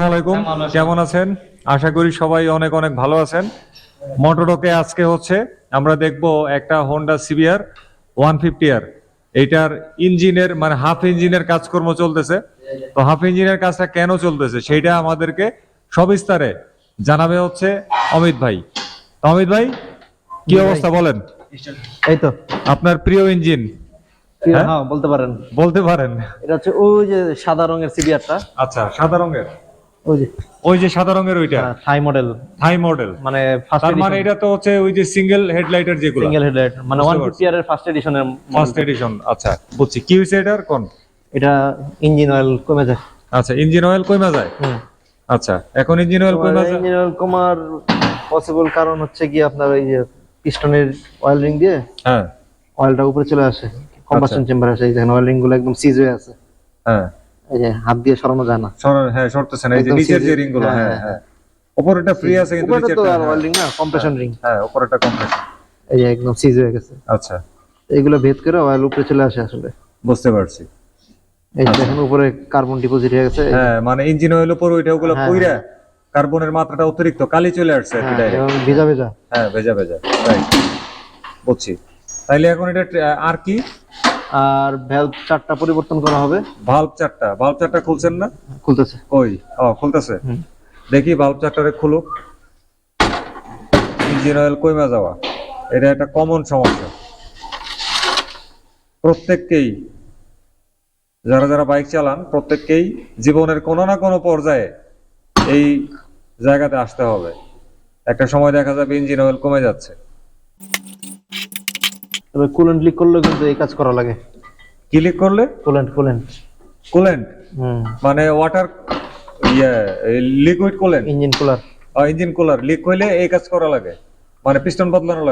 আসসালামু আলাইকুম, কেমন আছেন? আশা করি সবাই অনেক অনেক ভালো আছেন। মোটো ডকে আজকে হচ্ছে আমরা দেখব একটা হোন্ডা সিবিআর 150R। এইটার ইঞ্জিনের মানে হাফ ইঞ্জিনের কাজকর্ম চলতেছে। তো হাফ ইঞ্জিনের কাজটা কেন চলতেছে সেটা আমাদেরকে সবিস্তারে জানাবে হচ্ছে অমিত ভাই। তো অমিত ভাই, কি অবস্থা বলেন? এই তো আপনার প্রিয় ইঞ্জিন? হ্যাঁ, বলতে পারেন। এটা হচ্ছে ওই যে সাদা রঙের সিবিআরটা। আচ্ছা, সাদা রঙের ওই যে সাদা রঙের ওইটা থাই মডেল মানে ফার্স্ট তার মানে এটা তো হচ্ছে ওই যে সিঙ্গেল হেডলাইটের যেগুলো, সিঙ্গেল হেডলাইট মানে 150R এর ফার্স্ট এডিশন। আচ্ছা, বুঝছি। কি হইছে এটার কোন? এটা ইঞ্জিন অয়েল কমে যায়। আচ্ছা, ইঞ্জিন অয়েল কমে যায়। আচ্ছা, এখন ইঞ্জিন অয়েল কমে যায়। ইঞ্জিন অয়েল কমার পসিবল কারণ হচ্ছে কি আপনার ওই যে পিস্টনের অয়েল রিং দিয়ে হ্যাঁ অয়েলটা উপরে চলে আসে, কম্বাসন চেম্বারে আসে। এই দেখেন অয়েল রিং গুলো একদম সিজ হয়ে আছে। হ্যাঁ, এই যে হাত দিয়ে সরানো যায় না। হ্যাঁ, সরতেছে না। এই যে নিচের যে রিং গুলো, হ্যাঁ হ্যাঁ, উপরেরটা ফ্রি আছে কিন্তু নিচেরটা তো অয়েল রিং না, কম্প্রেশন রিং। হ্যাঁ, উপরেরটা কম্প্রেশন। এই যে একদম সিজ হয়ে গেছে। আচ্ছা, এইগুলো ভেদ করে অয়েল উপরে চলে আসে আসলে। বুঝতে পারছি। এই দেখেন উপরে কার্বন ডিপোজিট হয়ে গেছে। হ্যাঁ, মানে ইঞ্জিন অয়েল উপর ওইগুলো কইরা কার্বনের মাত্রাটা অতিরিক্ত কালি চলে আসছে আর কি, ডাইরেক্ট ভেজা ভেজা। হ্যাঁ, ভেজা ভেজা, রাইট, বুঝছি। তাইলে এখন এটা আর কি? আর ভ্যালভ চারটা পরিবর্তন করা হবে। ভালভ চারটা খুলছেন না? খুলতেছে। কই? খুলতেছে। দেখি ভালভ চারটারে খুলুক। ইঞ্জিন অয়েল কমে যাওয়া এটা একটা কমন সমস্যা। প্রত্যেককেই, যারা বাইক চালান প্রত্যেককেই জীবনের কোনো না কোনো পর্যায়ে এই জায়গাতে আসতে হবে। একটা সময় দেখা যাবে ইঞ্জিন অয়েল কমে যাচ্ছে। তবে কুলেন্ট লিক করলেও কিন্তু এই কাজ করা লাগে। কি লিক করলে? কুলেন্ট মানে water liquid coolant, engine cooler leak হইলে এই কাজ করা লাগে। মানে পিস্টন বদলানো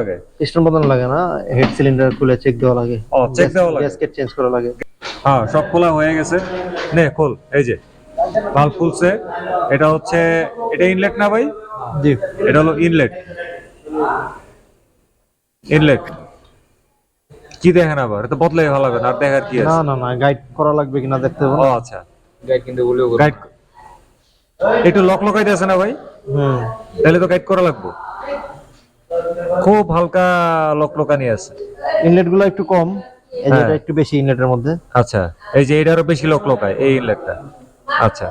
লাগে। না, হেড সিলিন্ডার খুলে চেক দেওয়া লাগে। চেক দেওয়া লাগে, গ্যাসকেট চেঞ্জ করা লাগে। হ্যাঁ, সব খোলা হয়ে গেছে। নে খোল। এই যে ভালভ খুলছে। এটা হচ্ছে, এটা ইনলেট না ভাই? জি, এটা হলো ইনলেট। কি দেখেন আবার? এটা বদলাই ভালো হবে না, আর দেখার কি আছে? না, গাইড করা লাগবে কিনা দেখতে হবে। আচ্ছা, গাইড কিন্তু বলেও গাইড একটু লকাইতে আছে না ভাই? তাহলে তো গাইড করা লাগবে। খুব হালকা লকানি আছে। ইনলেট গুলো একটু কম, এই যে এটা একটু বেশি ইনলেটের মধ্যে। আচ্ছা, এই যে এটারও বেশি লকায় এই ইনলেটটা। আচ্ছা,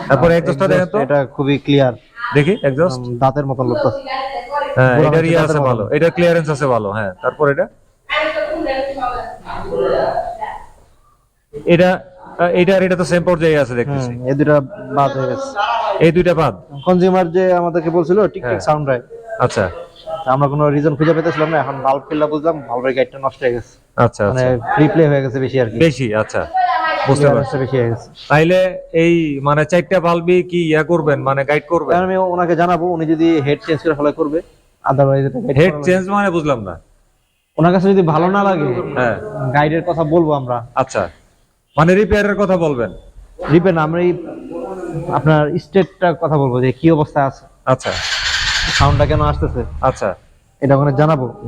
তারপরে এক্সস্টটা দেখেন তো। এটা খুবই ক্লিয়ার। দেখি এক্সস্ট, দাঁতের মতো লাগতেছে। হ্যাঁ, এটার আছে ভালো, এটার ক্লিয়ারেন্স আছে ভালো। হ্যাঁ, তারপর এটা তো সেম পর্যায়ে আছে দেখতেছি। এই দুটো বাদ হয়ে গেছে। এই দুইটা বাদ। কনজিউমার যে আমাদেরকে বলছিল টিকটিক সাউন্ড হয়। আচ্ছা, আমরা কোনো রিজন খুঁজে পেতেছিলাম না। এখন ভালভ খুললা বুঝলাম ভালভের গাইডটা নষ্ট হয়ে গেছে। আচ্ছা, মানে রিপ্লে হয়ে গেছে বেশি আর কি। বেশি, আচ্ছা, বুঝতে পারছি। বেশি হয়ে গেছে। তাইলে এই মানে চারটা ভালভই কি করবেন, মানে গাইড করবেন? আমি ওনাকে জানাবো, উনি যদি হেড চেঞ্জ করে ফেলা করবে। আদারওয়াইজ হেড চেঞ্জ মানে বুঝলাম না। ওনার কাছে যদি ভালো না লাগে, হ্যাঁ, গাইডের কথা বলবো আমরা। আচ্ছা, মানে রিপেয়ারের কথা বলবেন? রিপেয়ার না, আমরা আপনার স্টেটটার কথা বলবো যে কি অবস্থা আছে। আচ্ছা, সাউন্ডটা কেন আসতেছে। আচ্ছা, এটা ওখানে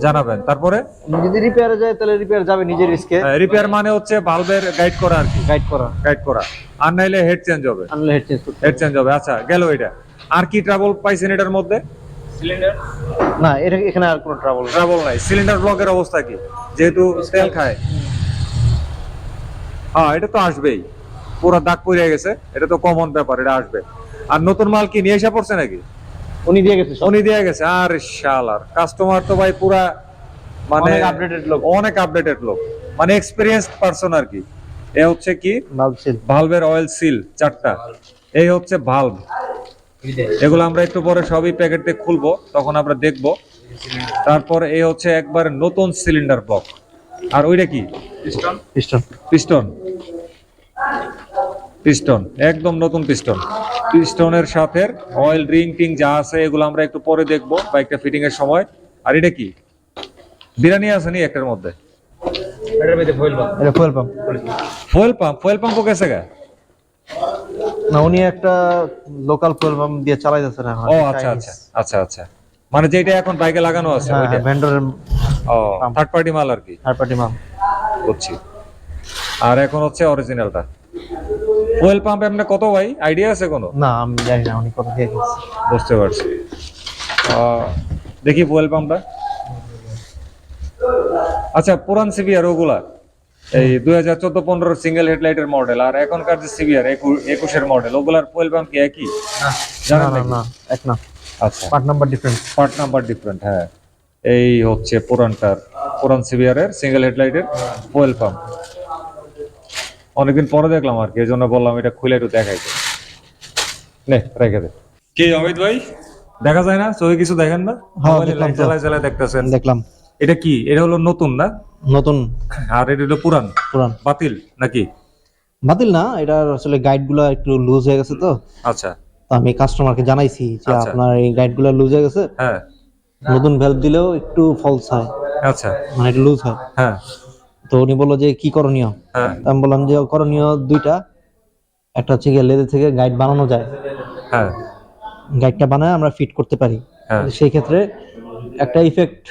জানাবেন। তারপরে যদি রিপেয়ারে যায় তাহলে রিপেয়ার যাবে নিজের রিস্কে। রিপেয়ার মানে হচ্ছে ভালভের গাইড করা আর কি। গাইড করা আর নাইলে হেড চেঞ্জ হবে। হেড চেঞ্জ হবে। আচ্ছা, গেল এটা। আর কি ট্রাবল পাইছেন এটার মধ্যে? সিলিন্ডার না, এখানে আর কোনো ট্রাবল নাই। সিলিন্ডার ব্লকের অবস্থা কি? যেহেতু তেল খায়, হ্যাঁ, এটা তো আসবেই। পুরো দাগ পড়ে গেছে, এটা তো কমন ব্যাপার, এটা আসবে। আর নতুন মাল কি নিয়ে এসে পড়ছে নাকি? উনি দিয়ে গেছে। আর শালার কাস্টমার তো ভাই পুরা মানে অনেক আপডেটেড লোক, মানে এক্সপেরিয়েন্সড পারসন আর কি। এ হচ্ছে কি ভালভের অয়েল সিল চারটা, এই হচ্ছে ভালভ। এগুলো আমরা একটু পরে সবই প্যাকেট দিয়ে খুলবো, তখন আমরা দেখবো। তারপর এই হচ্ছে একবার নতুন সিলিন্ডার ব্লক। আর ওইটা কি? পিস্টন, একদম নতুন পিস্টনের সাথে অয়েল রিং টিং যা আছে এগুলো আমরা একটু পরে দেখবো বাইকটা ফিটিং এর সময়। আর এটা কি? বিরিয়ানি আছে নি একটার মধ্যে? ফুয়েল পাম্প কেসে গা? না, উনি একটা লোকাল ফুয়েল পাম্প দিয়ে চালাইতেছে না। আচ্ছা, মানে যেটা এখন বাইকে লাগানো আছে ওইটা ভেন্ডরের থার্ড পার্টি মাল আর কি। বুঝছি। আর এখন হচ্ছে অরিজিনালটা। ফুয়েল পাম্প এমনি কত ভাই, আইডিয়া আছে কোনো? না আমি জানি না উনি কত দিয়ে গেছে। বুঝতে পারছি। দেখি ফুয়েল পাম্পটা। আচ্ছা, পুরান সিবিআর ওগুলা এই 2014-15 সিঙ্গেল হেডলাইটের মডেল, আর এখনকার যে সিবিআর 21-এর মডেল, ওগুলার ফুয়েল পাম্প কি একই? না জানেন না নাকি? না এক না, আচ্ছা, part number different. Part number different. হ্যাঁ, এই হচ্ছে পুরান সিবিআর এর সিঙ্গেল হেডলাইটের ফুয়েল পাম্প। অনেকদিন পরে দেখলাম আর কি, এই জন্য বললাম এটা খুলে একটু দেখাইতে। নে রেখে দে। কি অমিত ভাই, দেখা যায় না চোখে কিছু দেখেন না? হ্যাঁ, মোবাইলে দেখলাম লাইট তো। জ্বালায় জ্বালায় দেখতেছেন। দেখলাম। এটা কি? এটা হলো নতুন না? নতুন। আর এটা হলো পুরান পুরান। বাতিল নাকি? বাতিল না, এটা আসলে গাইড গুলা একটু লুজ হয়ে গেছে তো। আচ্ছা তো আমি কাস্টমারকে জানাইছি যে আচ্ছা। আপনার এই গাইড গুলা লুজ হয়ে গেছে, হ্যাঁ নতুন ভ্যালভ দিলেও একটু ফলস হয়, আচ্ছা মানে একটু লুজ হয়। হ্যাঁ তো উনি বললো যে কি করণীয়। হ্যাঁ তো আমি বললাম যে করণীয় দুইটা, একটা হচ্ছে গিয়ে লেদের থেকে গাইড বানানো যায়, হ্যাঁ গাইডটা বানায় আমরা ফিট করতে পারি। হ্যাঁ। সেই ক্ষেত্রে একটা ইফেক্ট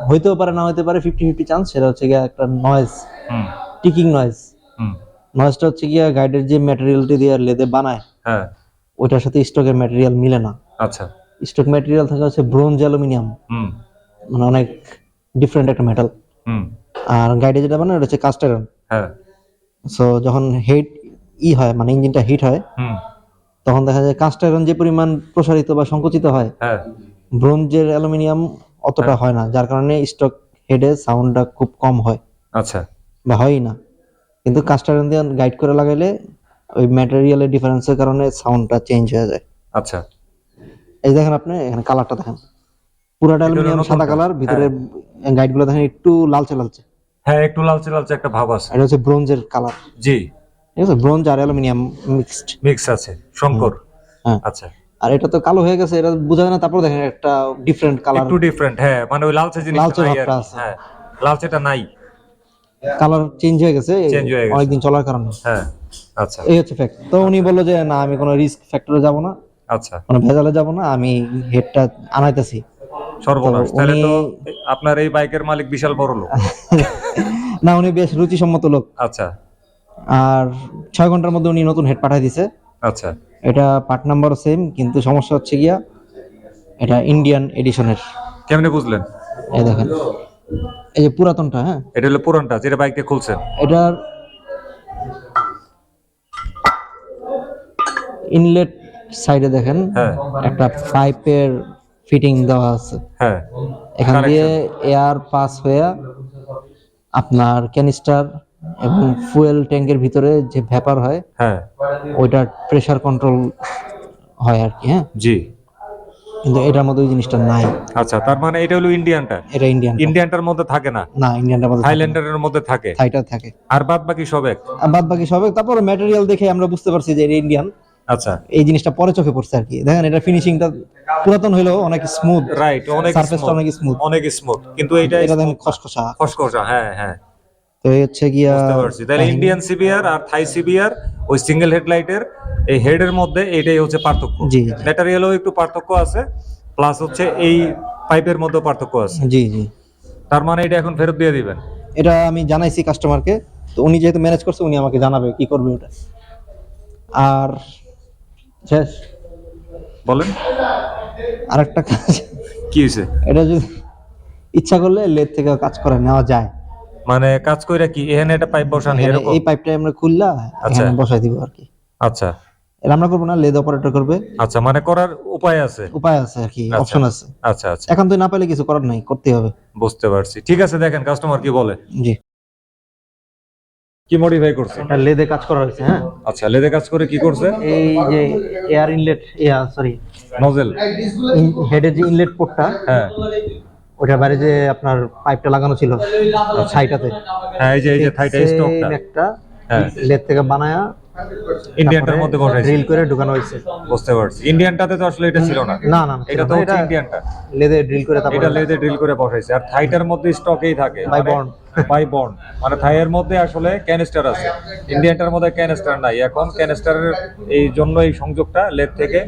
হইতেও পারে না হইতে পারে, 50-50 চান্স। সেটা হচ্ছে গিয়ে একটা নয়েজ, হুম টিকিং নয়েজ। হুম নয়েজটা হচ্ছে গিয়ে গাইডের যে ম্যাটেরিয়ালটি দিয়ে লেদে বানায় হ্যাঁ ওইটার সাথে স্টকের ম্যাটেরিয়াল মিলে না। আচ্ছা স্টক ম্যাটেরিয়াল থাকে হচ্ছে ব্রোঞ্জ অ্যালুমিনিয়াম, হুম মানে অনেক ডিফারেন্ট একটা মেটাল। হুম আর গাইডে যেটা বানায় ওটা হচ্ছে কাস্ট আয়রন। হ্যাঁ সো যখন হিট হয়, মানে ইঞ্জিনটা হিট হয়, হুম তখন দেখা যায় কাস্ট আয়রন যে পরিমাণ প্রসারিত বা সংকুচিত হয়, হ্যাঁ ব্রোঞ্জের অ্যালুমিনিয়াম অতটা হয় না, যার কারণে স্টক হেডে সাউন্ডটা খুব কম হয় আচ্ছা বা হয়ই না। কিন্তু কাস্ট আয়রন দিয়ে গাইড করে লাগাইলে ওই ম্যাটেরিয়ালের ডিফারেন্সের কারণে সাউন্ডটা চেঞ্জ হয়ে যায়। আচ্ছা। এই দেখেন আপনি এখানে কালারটা দেখেন, পুরাটা অ্যালুমিনিয়াম সাদা কালার, ভিতরে গাইডগুলো দেখেন একটু লালচে লালচে। হ্যাঁ, একটু লালচে লালচে একটা ভাব আছে। এটা হচ্ছে ব্রোঞ্জের কালার। জি, ঠিক আছে, ব্রোঞ্জ আর অ্যালুমিনিয়াম মিক্সড। মিক্স আছে, সংকর। হ্যাঁ আচ্ছা, আর এটা তো কালো হয়ে গেছে, এটা বোঝা যায় না। তারপর দেখেন একটা ডিফারেন্ট কালার, একটু ডিফারেন্ট। হ্যাঁ, মানে ওই লালচে জিনিসটা লালচে নাই আর ভাবটা কি। আছে। হ্যাঁ, লালচেটা নাই, কালার চেঞ্জ হয়ে গেছে, চেঞ্জ হয়ে গেছে অনেকদিন চলার কারণে। হ্যাঁ আচ্ছা এই হচ্ছে ফ্যাক্ট। তো উনি বললো যে না, আমি কোনো রিস্ক ফ্যাক্টরে যাব না, আচ্ছা। কোনো ভেজালে যাব না, আমি হেডটা আনাইতেছি। সর্বনাশ, তো তাহলে তো উনি- আপনার এই বাইকের মালিক বিশাল বড় লোক। না, উনি বেশ রুচিসম্মত লোক। আচ্ছা আর 6 ঘন্টার মধ্যে উনি নতুন হেড পাঠিয়ে দিছে। আচ্ছা এটা পার্ট নাম্বারও সেম, কিন্তু সমস্যা হচ্ছে গিয়া এটা ইন্ডিয়ান এডিশনের। কেমনে বুঝলেন? এই দেখেন, এই যে পুরাতনটা, হ্যাঁ এটা হলো পুরানটা যেটা বাইকটা খুলছেন। এটার ইনলেট সাইডে দেখেন হ্যাঁ একটা পাইপের ফিটিং দেওয়া আছে। হ্যাঁ, এখান দিয়ে Connection। এয়ার পাস হয়ে আপনার ক্যানিস্টার এবং ফুয়েল ট্যাঙ্কের ভিতরে যে ভ্যাপার হয়, হ্যাঁ ওইটার প্রেসার কন্ট্রোল হয় আর কি। হ্যাঁ, জি। কিন্তু এটার মধ্যে ওই জিনিসটা নাই। আচ্ছা, তার মানে এটা হলো ইন্ডিয়ানটা। এটা ইন্ডিয়ান, ইন্ডিয়ানটার মধ্যে থাকে না, না ইন্ডিয়ানটার মধ্যে থাকে না। থাইল্যান্ডের মধ্যে থাকে, থাইটা থাকে, আর বাদ বাকি সব এক। আর বাদ বাকি সবে। তারপর ম্যাটেরিয়াল দেখে আমরা বুঝতে পারছি যে এটা ইন্ডিয়ান। আচ্ছা, এই জিনিসটা পরে চোখে পড়ছে আর কি। দেখেন এটা ফিনিশিংটা পুরাতন হলেও অনেক স্মুথ, রাইট, অনেক সারফেসটা অনেক স্মুথ, অনেক স্মুথ, কিন্তু এটা এটা দেখেন খসখসা খসখসা। হ্যাঁ হ্যাঁ, তো এই হচ্ছে গিয়া বুঝতে পারছি। তাহলে ইন্ডিয়ান সিবিআর আর থাই সিবিআর ওই সিঙ্গেল হেডলাইটের এই হেডের মধ্যে এটাই হচ্ছে পার্থক্য। জি ম্যাটেরিয়ালও একটু পার্থক্য আছে, প্লাস হচ্ছে এই পাইপের মধ্যে পার্থক্য আছে। জি জি। তার মানে এটা এখন ফেরত দিয়ে দিবেন? এটা আমি জানাইছি কাস্টমারকে, তো উনি যেহেতু ম্যানেজ করছে উনি আমাকে জানাবে কি করবে ওটা। আর শেষ বলেন, আরেকটা কাজ, কি হয়েছে? এটা যদি ইচ্ছা করলে লেদ থেকে কাজ করে নেওয়া যায়। মানে কাজ কইরা কি এখানে একটা পাইপ বসানো এখানে এরকম? এই পাইপটা আমরা খুললা আচ্ছা। এখানে বসাই দিব আর কি। আচ্ছা এটা আমরা করবো না, লেদ অপারেটর করবে। আচ্ছা, মানে করার উপায় আছে? উপায় আছে আর কি, আচ্ছা। অপশন আছে। আচ্ছা আচ্ছা, এখন তো না পেলে কিছু করার নাই, করতে হবে। বুঝতে পারছি। ঠিক আছে, দেখেন কাস্টমার কি বলে। জি, কি মডিফাই করছে? এটা লেদে কাজ করা হয়েছে। হ্যাঁ, আচ্ছা, লেদে কাজ করে কি করছে? এই যে এয়ার ইনলেট, সরি নজেল। হেডের যে ইনলেট পোর্টটা, হ্যাঁ ওটার বাইরে যে আপনার পাইপটা লাগানো ছিল ছাইটাতে, হ্যাঁ, এই যে থাইটা স্টকটা একটা হ্যাঁ লেদ থেকে বানায়া ইন্ডিয়ানটার মধ্যে বসাইছে। ড্রিল করে ঢুকানো হয়েছে। বুঝতে পারছি। ইন্ডিয়ানটাতে তো আসলে এটা ছিল না। না না, এটা তো হচ্ছে ইন্ডিয়ানটা। লেদে ড্রিল করে তারপর এটা লেদে ড্রিল করে বসাইছে, আর থাইটার মধ্যে স্টকেই থাকে By bond। By bond. মানে থাইয়ের মধ্যে আসলে ক্যানিস্টার আছে, ইন্ডিয়ানটার মধ্যে ক্যানিস্টার নাই। এখন ক্যানিস্টারের এই জন্য এই সংযোগটা লেদ থেকে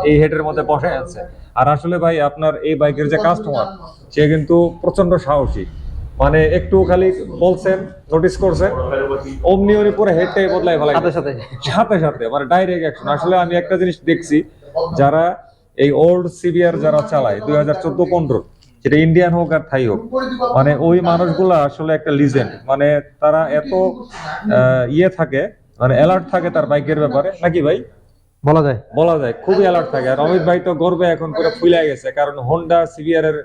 এই হেডের মধ্যে বসায় আছে। আর আসলে ভাই আপনার এই বাইকের যে কাস্টমার, সে কিন্তু প্রচন্ড সাহসী। মানে একটু খালি বলছেন, নোটিস করছেন, অমনি উনি পুরো হেডটাই বদলাই ফেলাই সাথে সাথে সাথে সাথে, মানে ডাইরেক্ট অ্যাকশন। আসলে আমি একটা জিনিস দেখছি, যারা এই ওল্ড সিবিআর যারা চালায় 2014-15, সেটা ইন্ডিয়ান হোক আর থাই হোক, মানে ওই মানুষগুলা আসলে একটা লিজেন্ড। মানে তারা এত ইয়ে থাকে, মানে অ্যালার্ট থাকে তার বাইকের ব্যাপারে, নাকি ভাই? বলা যায় খুবই অ্যালার্ট থাকে। আর অমিত ভাই তো গর্বে এখন পুরো ফুলে গেছে, কারণ হোন্ডা সিবিআর এর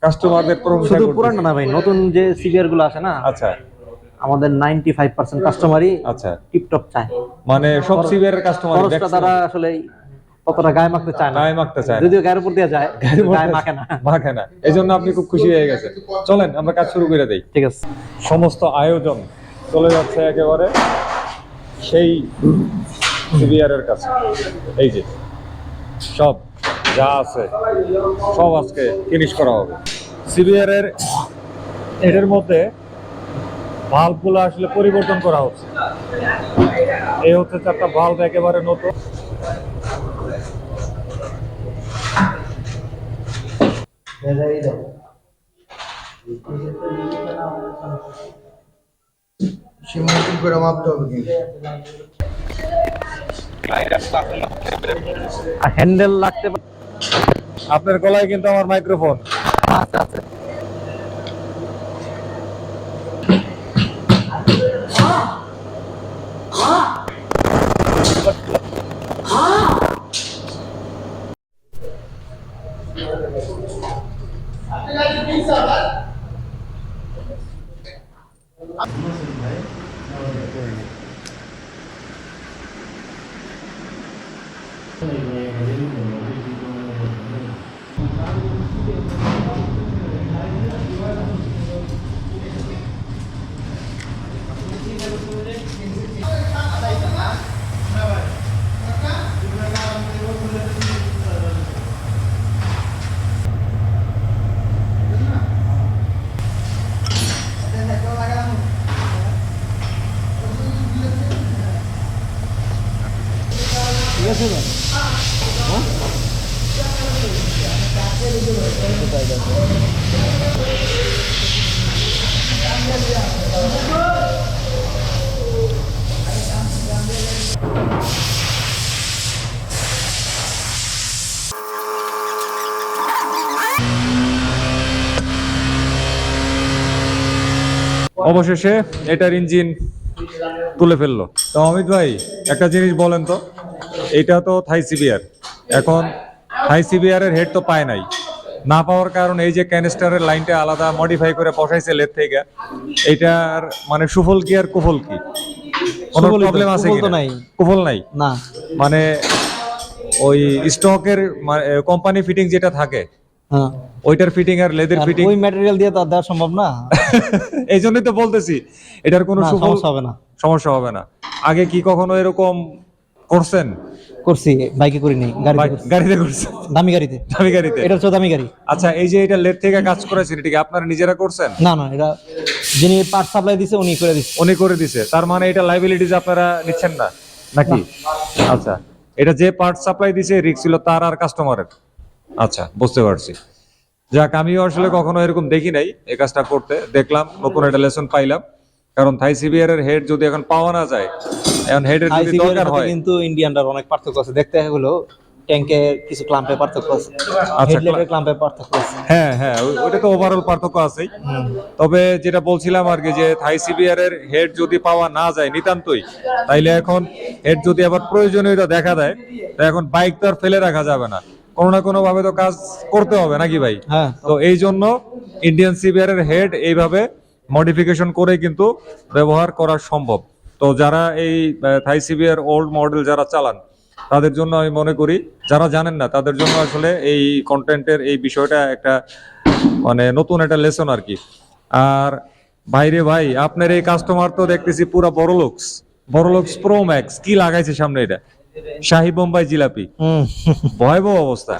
কাস্টমারদের প্রশংসা শুধু করতেছে। পুরান না ভাই, নতুন যে সিবিআর গুলো আসে না, আচ্ছা আমাদের 95% কাস্টমারই আচ্ছা, টিপটপ চায়। মানে সব সিবিআর এর কাস্টমার খরচটা তারা আসলে ততটা গায়ে মাখতে চায় না, গায়ে মাখতে চায় না। যদিও গায়ের উপর দিয়ে যায়, গায়ে মাখে না। মাখে না, এই জন্য আপনি খুব খুশি হয়ে গেছেন। চলেন আমরা কাজ শুরু করে দেই। ঠিক আছে, সমস্ত আয়োজন চলে যাচ্ছে একেবারে সেই সিবিআর এর কাছে। এই যে সব যা আছে সব আজকে ফিনিশ করা হবে। সিবিআর এর এটার মধ্যে ভাল্বগুলো আসলে পরিবর্তন করা হচ্ছে। এই হচ্ছে চারটা ভাল্ব একেবারে নতুন। হ্যান্ডেল লাগতে পারে। আপনার গলায় কিন্তু আমার মাইক্রোফোন। ঠিক আছে না? অবশেষে এটার ইঞ্জিন তুলে ফেললো। তো অমিত ভাই একটা জিনিস বলেন তো, এটা তো থাই সিবিআর, এখন থাই সিবিআর এর হেড তো পায় নাই, না পাওয়ার কারণে এই যে ক্যানিস্টারের লাইনটা আলাদা মডিফাই করে বসাইছে লেদ থেকে, এইটার মানে সুফল কি আর কুফল কি? কোনো প্রবলেম আছে কি? নাই, কুফল নাই না, মানে ওই স্টকের কোম্পানি ফিটিং যেটা থাকে, হ্যাঁ ওইটার ফিটিং আর লেদের ফিটিং ওই ম্যাটেরিয়াল দিয়ে তো আর দেওয়া সম্ভব না। এই জন্যই তো বলতেছি এটার কোনো সমস্যা হবে না, সমস্যা হবে না। আগে কি কখনো এরকম করছেন? করছি, বাইকে করি নাই, গাড়িতে করছেন? দামি গাড়িতে। দামি গাড়িতে? এটা হচ্ছে দামি গাড়ি। আচ্ছা, এই যে এটা লেদ থেকে কাজ করেছেন, এটা কি আপনারা নিজেরা করছেন? না না, এটা যিনি পার্ট সাপ্লাই দিছে উনি করে দিছে। উনি করে দিছে, তার মানে এটা লাইবিলিটিজ আপনারা নিচ্ছেন না নাকি? আচ্ছা, এটা যে পার্ট সাপ্লাই দিছে রিস্ক ছিল তার আর কাস্টমারের। আচ্ছা, বুঝতে পারছি। যাক, আমিও আসলে কখনো এরকম দেখি নাই, এই কাজটা করতে দেখলাম, নতুন একটা লেসন পাইলাম। কারণ থাই সিবিআর এর হেড যদি এখন পাওয়া না যায়, এখন হেডের যদি দরকার হয়, কিন্তু ইন্ডিয়ানটার অনেক পার্থক্য আছে, দেখতে হলো ট্যাঙ্কে কিছু ক্লাম্পে পার্থক্য আছে, আচ্ছা, হেডলাইটের ক্লাম্পে পার্থক্য আছে। হ্যাঁ হ্যাঁ, ওইটা তো ওভারঅল পার্থক্য আছেই। তবে যেটা বলছিলাম আর কি, যে থাই সিবিআর এর হেড যদি পাওয়া না যায় নিতান্তই, তাইলে এখন হেড যদি আবার প্রয়োজনীয়তা দেখা দেয়, তো এখন বাইক তো আর ফেলে রাখা যাবে না, কোনো না কোনো ভাবে তো কাজ করতে হবে নাকি ভাই? হ্যাঁ, তো এই জন্য ইন্ডিয়ান সিবিআর এর হেড এইভাবে মডিফিকেশন করে কিন্তু ব্যবহার করা সম্ভব। তো যারা এই থাই সিবিআর ওল্ড মডেল যারা চালান, তাদের জন্য আমি মনে করি, যারা জানেন না তাদের জন্য আসলে এই কন্টেন্টের এই বিষয়টা একটা মানে নতুন একটা লেসন আর কি। আর ভাইরে ভাই, আপনার এই কাস্টমার তো দেখতেছি পুরা বড়লোকস প্রো ম্যাক্স, কি লাগাইছে সামনে? এটা শাহি বোম্বাই জিলাপি, ভয়াবহ অবস্থা।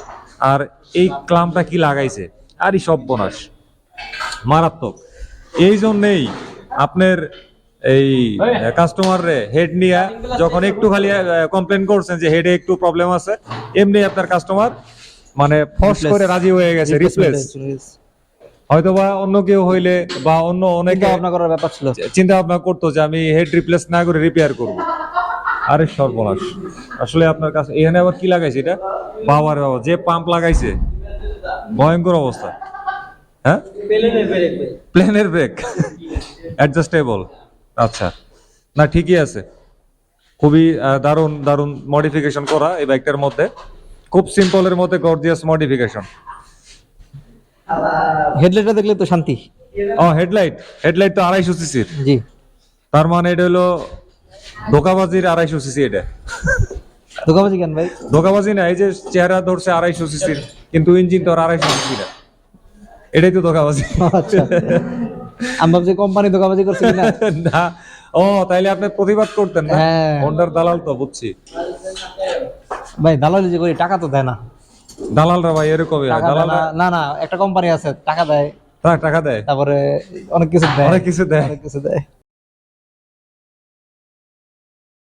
আর এই ক্লামটা কি লাগাইছে, আরই সব বোনাস, মারাত্মক। এই জন্যেই আপনার এই কাস্টমার রে হেড নিয়ে যখন একটু খালি কমপ্লেন করছেন যে হেডে একটু প্রবলেম আছে, এমনি আপনার কাস্টমার মানে ফর্স করে রাজি হয়ে গেছে রিপ্লেস। হয়তো বা অন্য কেউ হইলে বা অন্য অনেকে চিন্তা ভাবনা করার ব্যাপার ছিল। চিন্তা ভাবনা করতো যে আমি হেড রিপ্লেস না করে রিপেয়ার করব। আরে সর্বনাশ, আসলে আপনার কাছে এখানে আবার কি লাগাইছে এটা? বাবার বাবা, যে পাম্প লাগাইছে ভয়ঙ্কর অবস্থা। হ্যাঁ, প্লেনের ব্রেক অ্যাডজাস্টেবল। আচ্ছা, না ঠিকই আছে, খুবই দারুণ দারুণ মডিফিকেশন করা এই বাইকটার মধ্যে, খুব সিম্পলের মধ্যে গর্জিয়াস মডিফিকেশন। হেডলাইটটা দেখলে তো শান্তি। ও হেডলাইট, হেডলাইট তো 250 সিসির, জি, তার মানে এটা হলো ধোকাবাজির 250 সিসি। এটা ধোকাবাজি কেন ভাই? ধোকাবাজি না, এই যে চেহারা ধরছে 250 সিসির, কিন্তু ইঞ্জিন তো আর 250 সিসি না, এটাই তো ধোকাবাজি। আচ্ছা, আমি ভাবছি কোম্পানি ধোকাবাজি করছে কিনা। না, ও তাইলে আপনি প্রতিবাদ করতেন না? হ্যাঁ। হোন্ডার দালাল তো, বুঝছি। ভাই দালালি যে করি, টাকা তো দেয় না। দালালরা ভাই এরকমই হয়, টাকা দেয় দালালরা না, না একটা কোম্পানি আছে টাকা দেয়, টাকা দেয়, তারপরে অনেক কিছু দেয়, অনেক কিছু দেয়। অনেক কিছু দেয়।